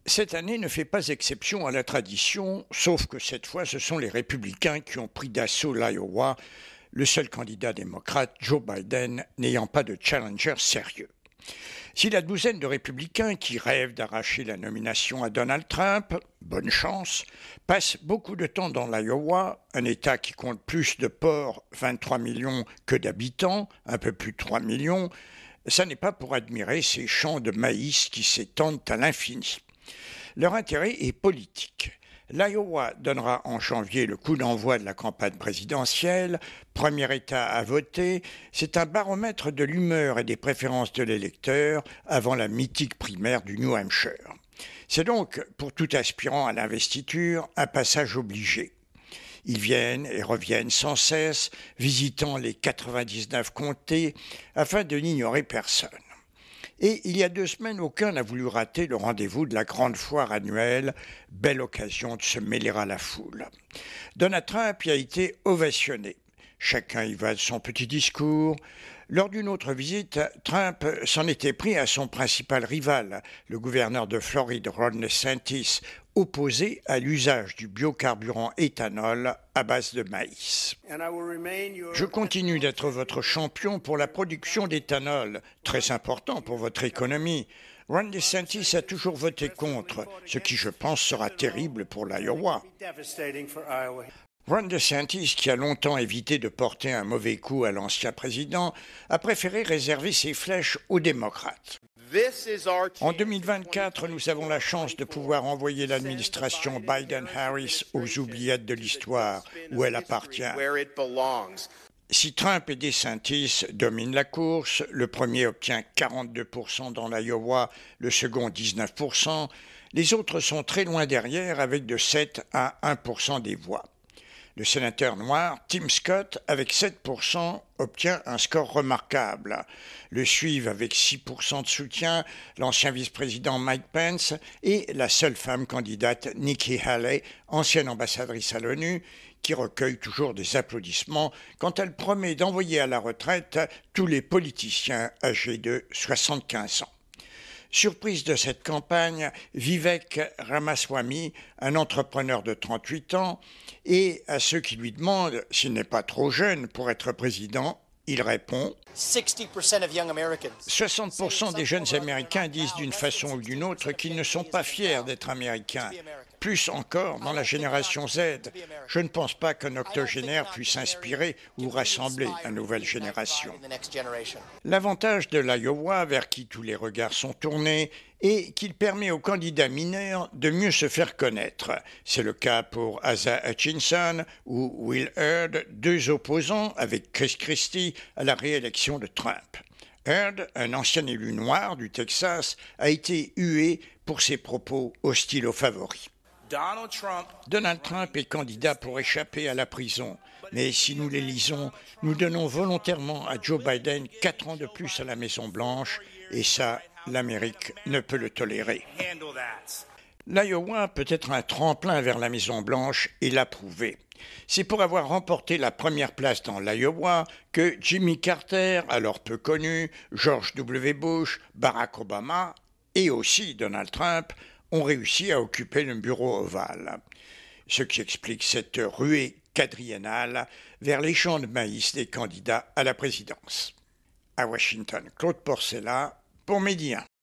Cette année ne fait pas exception à la tradition, sauf que cette fois, ce sont les républicains qui ont pris d'assaut l'Iowa, le seul candidat démocrate, Joe Biden, n'ayant pas de challenger sérieux. Si la douzaine de républicains qui rêvent d'arracher la nomination à Donald Trump, bonne chance, passent beaucoup de temps dans l'Iowa, un État qui compte plus de ports, 23 millions, que d'habitants, un peu plus de 3 millions, ça n'est pas pour admirer ces champs de maïs qui s'étendent à l'infini. Leur intérêt est politique. L'Iowa donnera en janvier le coup d'envoi de la campagne présidentielle. Premier État à voter, c'est un baromètre de l'humeur et des préférences de l'électeur avant la mythique primaire du New Hampshire. C'est donc, pour tout aspirant à l'investiture, un passage obligé. Ils viennent et reviennent sans cesse, visitant les 99 comtés, afin de n'ignorer personne. Et il y a 2 semaines, aucun n'a voulu rater le rendez-vous de la grande foire annuelle, belle occasion de se mêler à la foule. Donald Trump y a été ovationné. Chacun y va de son petit discours. Lors d'une autre visite, Trump s'en était pris à son principal rival, le gouverneur de Floride, Ron DeSantis, opposé à l'usage du biocarburant éthanol à base de maïs. Je continue d'être votre champion pour la production d'éthanol, très important pour votre économie. Ron DeSantis a toujours voté contre, ce qui je pense sera terrible pour l'Iowa. Ron DeSantis, qui a longtemps évité de porter un mauvais coup à l'ancien président, a préféré réserver ses flèches aux démocrates. En 2024, nous avons la chance de pouvoir envoyer l'administration Biden-Harris aux oubliettes de l'histoire, où elle appartient. Si Trump et DeSantis dominent la course, le premier obtient 42% dans l'Iowa, le second 19%, les autres sont très loin derrière avec de 7 à 1% des voix. Le sénateur noir Tim Scott, avec 7%, obtient un score remarquable. Le suivent avec 6% de soutien l'ancien vice-président Mike Pence et la seule femme candidate Nikki Haley, ancienne ambassadrice à l'ONU, qui recueille toujours des applaudissements quand elle promet d'envoyer à la retraite tous les politiciens âgés de 75 ans. Surprise de cette campagne, Vivek Ramaswamy, un entrepreneur de 38 ans, et à ceux qui lui demandent s'il n'est pas trop jeune pour être président, il répond « 60% des jeunes Américains disent d'une façon ou d'une autre qu'ils ne sont pas fiers d'être Américains. Plus encore dans la génération Z. Je ne pense pas qu'un octogénaire puisse inspirer ou rassembler une nouvelle génération. » L'avantage de l'Iowa, vers qui tous les regards sont tournés, est qu'il permet aux candidats mineurs de mieux se faire connaître. C'est le cas pour Asa Hutchinson ou Will Hurd, 2 opposants avec Chris Christie à la réélection de Trump. Hurd, un ancien élu noir du Texas, a été hué pour ses propos hostiles aux favoris. Donald Trump est candidat pour échapper à la prison. Mais si nous l'élisons, nous donnons volontairement à Joe Biden 4 ans de plus à la Maison-Blanche, et ça, l'Amérique ne peut le tolérer. L'Iowa peut être un tremplin vers la Maison-Blanche et l'a prouvé. C'est pour avoir remporté la première place dans l'Iowa que Jimmy Carter, alors peu connu, George W. Bush, Barack Obama et aussi Donald Trump ont réussi à occuper le bureau ovale. Ce qui explique cette ruée quadriennale vers les champs de maïs des candidats à la présidence. À Washington, Claude Porcella pour Média.